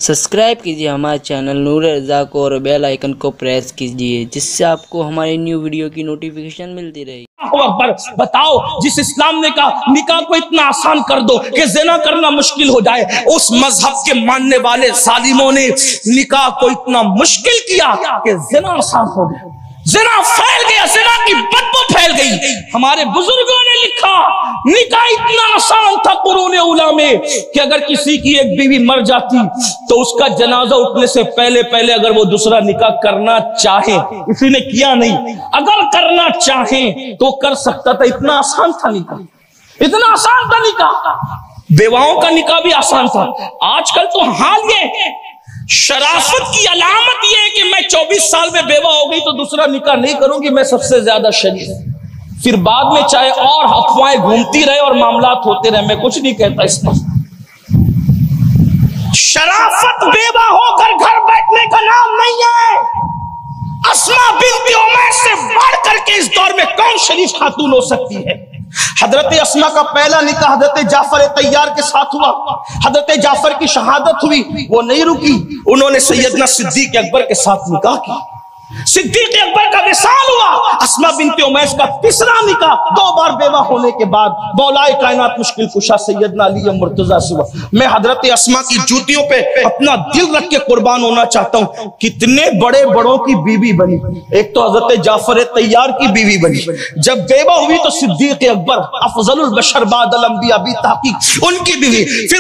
Subscribe कीजिए हमारे channel नूर रज़ा को और बेल आइकन को प्रेस कीजिए जिससे आपको हमारी न्यू वीडियो की नोटिफिकेशन मिलती रहे। बताओ, जिस इस्लाम ने कहा निकाह को इतना आसान कर दो कि ज़िना करना मुश्किल हो जाए, उस मजहब के मानने वाले जालिमों ने निकाह को इतना मुश्किल किया कि ज़िना आसान हो गया। ज़िना फैल गया, ज़िना की बदबू फैल गई। हमारे बुजुर्गों ने लिखा निकाह इतना आसान था कुरूने उला में कि अगर किसी की एक बीवी मर जाती तो उसका जनाजा उठने से पहले पहले अगर वो दूसरा निकाह करना चाहे, किसी ने किया नहीं, अगर करना चाहे तो कर सकता था। इतना आसान था निकाह, इतना आसान था निकाह। बेवाओं का निकाह भी आसान था। आजकल तो हाल ये शराफत की अलामत यह है कि मैं 24 साल में बेवा हो गई तो दूसरा निकाह नहीं करूंगी, मैं सबसे ज्यादा शरीफ। फिर बाद में चाहे और अफवाहें घूमती रहे और मामलात होते रहे, मैं कुछ नहीं कहता इस पर। शराफत बेवा होकर घर बैठने का नाम नहीं है। अस्मा बिन्त उमैस से बढ़ करके इस दौर में कौन शरीफ खातून हो सकती है। हजरत अस्मा का पहला निकाह हजरत जाफर तैयार के साथ हुआ। हजरत जाफर की शहादत हुई, वो नहीं रुकी, उन्होंने सैयदना सिद्दीक अकबर के साथ निकाह किया। सिद्दीक अकबर का विसाल हुआ। अस्मा बिन्त उमैस का तीसरा निकाह 2 बार बेवा होने के बाद मौलाए कायनात मुश्किल कुशा सैयदना अली मुर्तजा से हुआ। मैं हजरत अस्मा की जूतियों पे अपना दिल रख के कुर्बान होना चाहता हूं। कितने बड़े बड़ों की बीवी बनी। एक तो हजरत जाफर तैयार की बीवी बनी, जब बेवा हुई तो सिद्दीक अकबर अफजलुल बशर बादल अंबिया बी तहकीक उनकी बीवी, फिर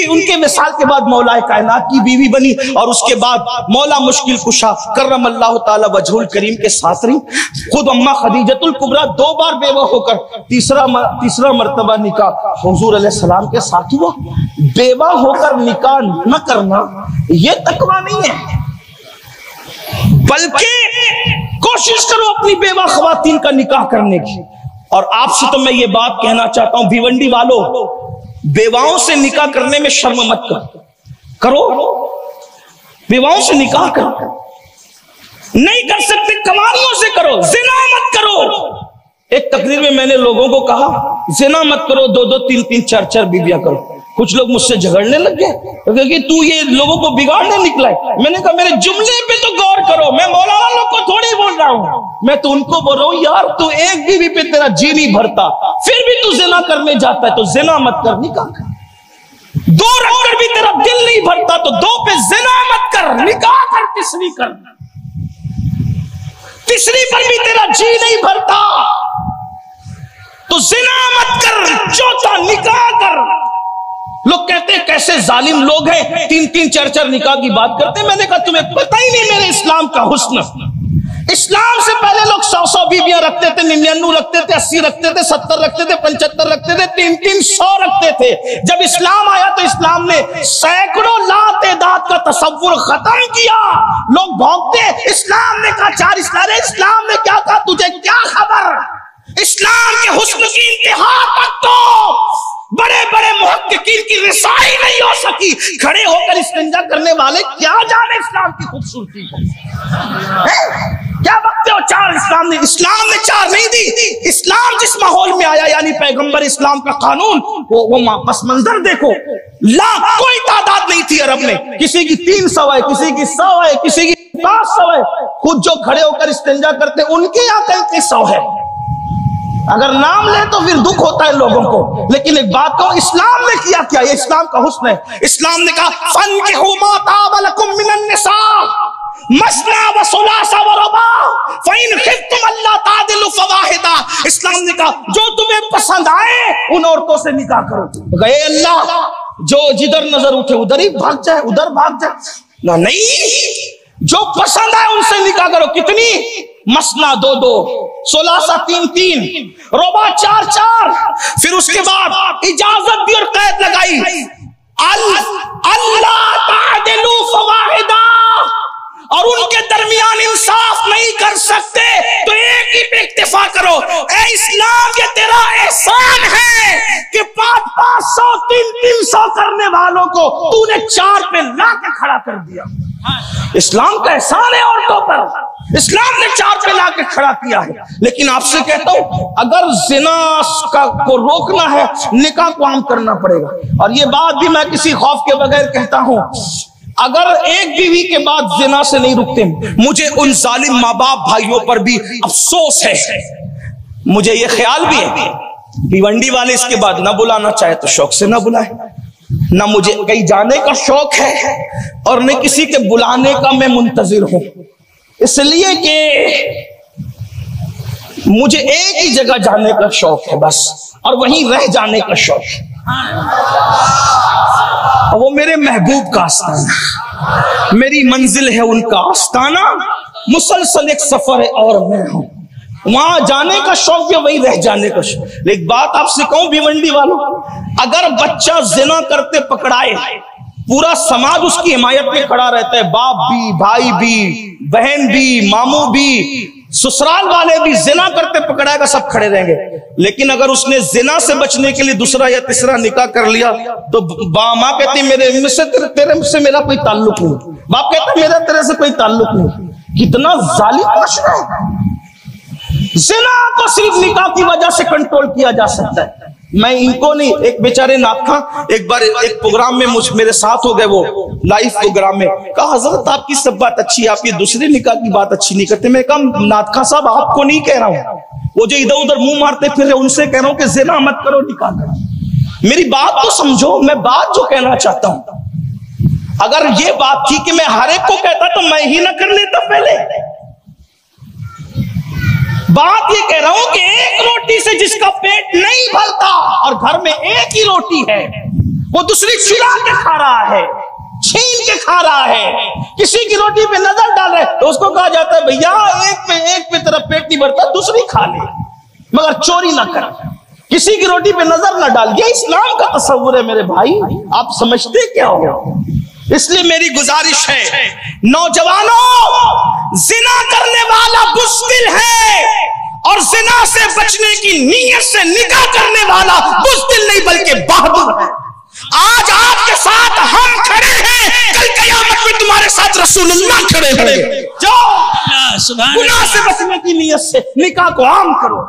उनके विसाल के बाद मौलाए कायनात की बीवी बनी, और उसके बाद मौला मुश्किल कुशा करमल्लाहु ताला वजहुल करीम के साथ रही। खुद अम्मा खदीजतुल कुबरा 2 बार बेवा होकर तीसरा मर्तबा निकाह हुजूर अलैहि सलाम के साथ हुआ। बेवा होकर निकाह न करना यह तकवा नहीं है, बल्कि कोशिश करो अपनी बेवा खवातीन का निकाह करने की। और आपसे तो मैं ये बात कहना चाहता हूं, भिवंडी वालों, बेवाओं से निकाह करने में शर्म मत करो। बेवाओं से निकाह करो, नहीं कर सकते कवानियों से करो, जिना मत करो। एक तकरीर में मैंने लोगों को कहा जिना मत करो, 2-2, 3-3, 4-4 बीबियां करो। कुछ लोग मुझसे झगड़ने लग गए क्योंकि तू ये लोगों को बिगाड़ने निकला है। मैंने कहा मेरे जुमले पे तो गौर करो, मैं मौलाना लोग को थोड़ी बोल रहा हूं, मैं तो उनको बोल रहा हूं यार तू एक बीवी पे तेरा जी नहीं भरता, फिर भी तू जिना करने जाता है तो जिना मत कर, निकाह कर। 2 रखकर भी तेरा दिल नहीं भरता तो 2 पे जिना मत कर, निकाह कर, तीसरी कर। तीसरी पर भी तेरा जी नहीं भरता तो जिना मत कर, चौथा निकाह कर। लोग कहते हैं कैसे जालिम लोग हैं, 3-3, 4-4 निकाह की बात करते हैं। मैंने कहा तुम्हें पता ही नहीं मेरे इस्लाम का हुस्न। इस्लाम से पहले लोग 100-100 बीबियां रखते थे, 99 रखते थे, 80 रखते थे, 70 रखते थे, 75 रखते थे, 300 रखते थे। जब इस्लाम आया तो इस्लाम ने सैकड़ों लातेदाद का तसव्वुर खत्म किया। लोग भौंकते, इस्लाम ने कहा 4 इस्लाम ने क्या कहा, तुझे क्या खबर। इस्लाम के हुस्न की इंतहा तक तो बड़े बड़े मुहक्किकीन की रिसाई नहीं हो सकी। खड़े होकर इस्तिंजा करने वाले क्या जाने इस्लाम की खूबसूरती को। क्या बकते हो 4 इस्लाम ने 4 नहीं दी। इस्लाम जिस माहौल में आया, यानी पैगंबर इस्लाम का कानून, वो पस मंजर देखो, कोई तादाद नहीं थी अरब में। किसी की 300 है, किसी की 100 है, किसी की 500 है। खुद जो खड़े होकर इस्तिंजा करते उनके यहाँ 100 है। अगर नाम ले तो फिर दुख होता है लोगों को। लेकिन एक बात कहो, इस्लाम ने किया क्या, ये इस्लाम का हुस्न है। इस्लाम ने कहा फन्किहू मा ताब लकुम मिनन निसा मसना व सुलासा व रुबा फइन खिफ्तुम अल्ला तादिलु फवाहिदा। इस्लाम ने कहा जो तुम्हें पसंद आए उन औरतों से निकाह करो। गए अल्लाह, जो जिधर नजर उठे उधर ही भाग जाए, उधर भाग जाए ना, नहीं, जो पसंद आए उनसे निकाह करो। कितनी? मसना 2-2, सुलासा 3-3, रुबा 4-4। फिर उसके बाद इजाजत दी और कैद लगाई, अल्लाह तादिलु फवाहिदा, और उनके दरमियान इंसाफ नहीं कर सकते तो एक ही पे इक्तिफा करो। ए इस्लाम, ये तेरा एहसान है कि 500-500, 300 करने वालों को तूने 4 पे ला के खड़ा कर दिया। इस्लाम का एहसान है औरतों पर, इस्लाम ने 4 पे ला के खड़ा किया है। लेकिन आपसे कहता हूं, अगर जिना को रोकना है, निकाह को आम करना पड़ेगा। और ये बात भी मैं किसी खौफ के बगैर कहता हूं, अगर एक बीवी के बाद जिना से नहीं रुकते, मुझे उन जालिम माँ बाप भाइयों पर भी अफसोस है। मुझे ये ख्याल भी है भिवंडी वाले इसके बाद ना बुलाना चाहे तो शौक से ना बुलाए, ना मुझे कहीं जाने का शौक है और न किसी के बुलाने का मैं मुंतजिर हूं, इसलिए कि मुझे एक ही जगह जाने का शौक है बस, और वहीं रह जाने का शौक है। वो मेरे महबूब का आस्ताना, मेरी मंजिल है उनका आस्ताना, मुसलसल एक सफर है और मैं हूं, वहां जाने का शौक है, वही रह जाने का शौक। एक बात आपसे कहूं भिवंडी वालों, अगर बच्चा जिना करते पकड़ाए, पूरा समाज उसकी हिमायत में खड़ा रहता है, बाप भी, भाई भी, बहन भी, मामू भी, ससुराल वाले भी, जिना करते पकड़ाएगा सब खड़े रहेंगे। लेकिन अगर उसने जिना से बचने के लिए दूसरा या तीसरा निकाह कर लिया तो माँ कहती मेरे से तेरे से मेरा कोई ताल्लुक नहीं, बाप कहता मेरा तेरे से कोई ताल्लुक नहीं। कितना जालिम माशरा है। जिना को सिर्फ निकाह की वजह से कंट्रोल किया जा सकता है। मैं इनको नहीं, एक बेचारे नाथखा एक बार एक प्रोग्राम में मेरे साथ हो गए, वो लाइव प्रोग्राम में, कहा हजरत आपकी सब बात अच्छी है, आप ये दूसरे निकाह की बात अच्छी नहीं करते। मैं कहा नाथखा साहब आपको नहीं कह रहा हूं, वो जो इधर उधर मुंह मारते फिर उनसे कह रहा हूं कि जिना मत करो, निकाह करो। मेरी बात तो समझो, मैं बात जो कहना चाहता हूं, अगर ये बात थी कि मैं हर एक को कहता तो मैं ही ना कर लेता पहले। बात ये कह रहा हूं कि एक रोटी से जिसका पेट नहीं भरता और घर में एक ही रोटी है, वो दूसरी चुरा के खा रहा है, छीन के खा रहा है, किसी की रोटी पे नजर डाल रहा है, तो उसको कहा जाता है भैया एक पे तेरा पेट नहीं भरता, दूसरी खा ले, मगर चोरी ना कर, किसी की रोटी पे नजर ना डाल। ये इस्लाम का तस्वुर है मेरे भाई, आप समझते क्या हो? इसलिए मेरी गुजारिश है नौजवानों, जिना करने वाला बुज़दिल है और जिना से बचने की नीयत से निकाह करने वाला बुज़दिल नहीं बल्कि बहादुर है। आज आपके साथ हम खड़े हैं, कल क़यामत में तुम्हारे साथ रसूलुल्लाह खड़े होंगे। जो गुनाह से बचने की नीयत से निकाह को आम करो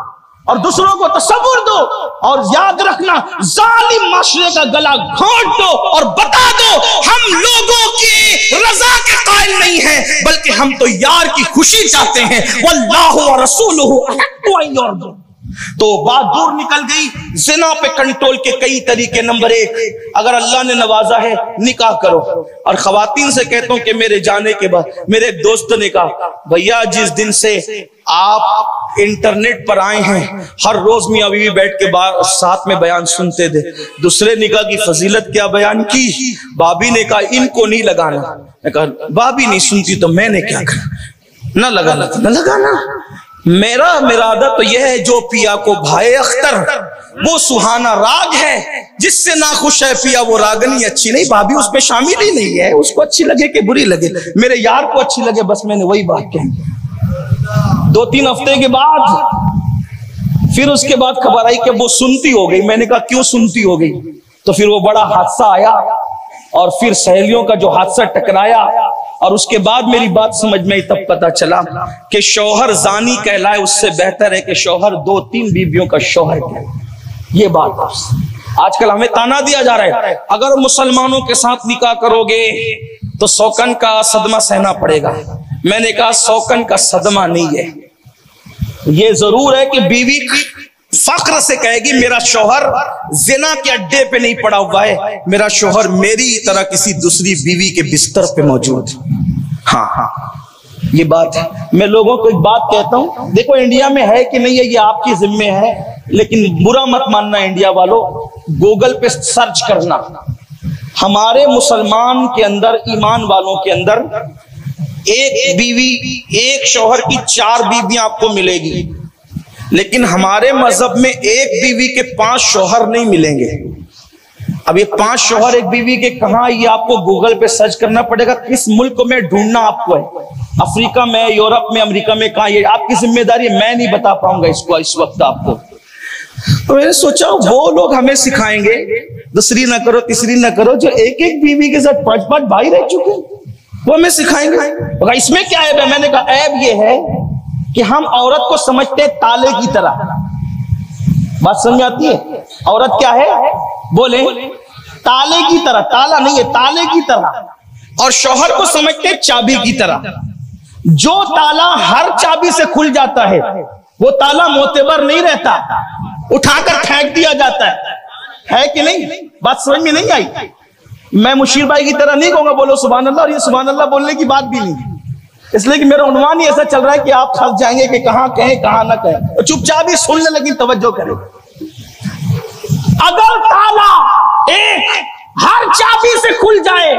और दूसरों को तसव्वुर दो, और याद रखना जालिम माशरे का गला घोंट दो और बता दो हम लोगों की रजा के कायल नहीं हैं, बल्कि हम तो यार की खुशी चाहते हैं। वल्लाहु व रसूलुहु अहक्कु अन युरदू। तो बात दूर निकल गई। जिना पे कंट्रोल के कई तरीके। नंबर 1, अगर अल्लाह ने नवाजा है निकाह करो। और खवातीन से कहता हूं कि मेरे जाने के बाद मेरे एक दोस्त ने कहा, भैया जिस दिन से आप इंटरनेट पर आए हैं, हर रोज मियां बीवी बैठ के साथ में बयान सुनते थे, दूसरे निकाह की फजीलत क्या बयान की। भाभी ने कहा इनको नहीं लगाना। मैं कहा भाभी नहीं सुनती तो मैंने क्या करना, न लगाना तो न लगाना। मेरा इरादा तो यह है जो पिया को भाए अख्तर वो सुहाना राग है, जिससे ना खुश है पिया वो रागनी अच्छी नहीं। भाभी उसमें शामिल ही नहीं है, उसको अच्छी लगे कि बुरी लगे, मेरे यार को अच्छी लगे, बस मैंने वही बात कही। 2-3 हफ्ते के बाद फिर उसके बाद खबर आई कि वो सुनती हो गई। मैंने कहा क्यों सुनती हो गई? तो फिर वो बड़ा हादसा आया और फिर सहेलियों का जो हादसा टकराया, और उसके बाद मेरी बात समझ में आई, तब पता चला कि शौहर जानी कहलाए उससे बेहतर है कि शौहर 2-3 बीवियों का शौहर कहलाए। ये बात आजकल हमें ताना दिया जा रहा है, अगर मुसलमानों के साथ निकाह करोगे तो सौकन का सदमा सहना पड़ेगा। मैंने कहा सौकन का सदमा नहीं है, ये जरूर है कि बीवी फख्र से कहेगी मेरा शौहर जिना के अड्डे पे नहीं पड़ा हुआ है, मेरा शौहर मेरी तरह किसी दूसरी बीवी के बिस्तर पे मौजूद। हाँ, ये बात है। मैं लोगों को एक बात कहता हूं, देखो इंडिया में है कि नहीं है ये आपकी जिम्मे है, लेकिन बुरा मत मानना इंडिया वालों, गूगल पे सर्च करना। हमारे मुसलमान के अंदर, ईमान वालों के अंदर एक बीवी, एक शौहर की 4 बीवियां आपको मिलेगी, लेकिन हमारे मजहब में एक बीवी के 5 शौहर नहीं मिलेंगे। अब ये 5 शौहर एक बीवी के कहां, ये आपको गूगल पे सर्च करना पड़ेगा, किस मुल्क में ढूंढना आपको है, अफ्रीका में, यूरोप में, अमेरिका में, कहां, ये आपकी जिम्मेदारी है। मैं नहीं बता पाऊंगा इसको इस वक्त आपको। तो मैंने सोचा वो लोग हमें सिखाएंगे, दूसरी ना करो, तीसरी ना करो, जो एक एक बीवी के साथ 5-5 भाई रह चुके, वो हमें सिखाएंगे। इसमें क्या है? मैंने कहा ऐब ये है कि हम औरत को समझते ताले की तरह। बात समझ आती है? औरत क्या है? बोले ताले की तरह, ताला नहीं है, ताले की तरह। और शौहर को समझते चाबी की तरह। जो ताला हर चाबी से खुल जाता है वो ताला मोतेबर नहीं रहता, उठाकर फेंक दिया जाता है कि नहीं? बात समझ में नहीं आई? मैं मुशीर भाई की तरह नहीं कहूंगा बोलो सुभान अल्लाह, और ये सुभान अल्लाह बोलने की बात भी नहीं, इसलिए कि मेरा उन्वान ही ऐसा चल रहा है कि आप फंस जाएंगे कि कहां कहें कहां ना कहें, तो चुपचाप ही सुनने लगी, तवज्जो करें। अगर ताला एक हर चाबी से खुल जाए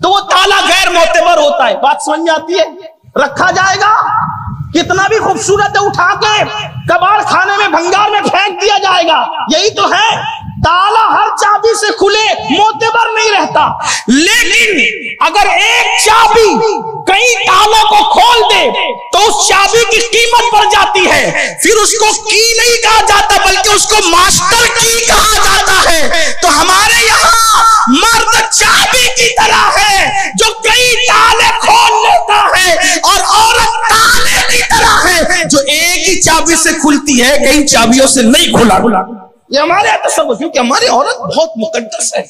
तो वो ताला गैर मोतेबर होता है। बात समझ में आती है? रखा जाएगा, कितना भी खूबसूरत है, उठा के कबाड़ खाने में भंगार में फेंक दिया जाएगा। यही तो है, ताला हर चाबी से खुले मोतेबर नहीं रहता। लेकिन अगर एक चाबी कई तालों को खोल दे तो उस चाबी की कीमत बढ़ जाती है। फिर उसको की नहीं कहा जाता बल्कि उसको मास्टर की कहा जाता है। तो हमारे यहाँ मर्द चाबी की तरह है जो कई ताले खोल लेता है, और औरत ताले की तरह है जो एक ही चाबी से खुलती है, कई चाबियों से नहीं खुला। ये हमारे यहाँ तो सब, क्योंकि हमारी औरत बहुत मुकद्दस है।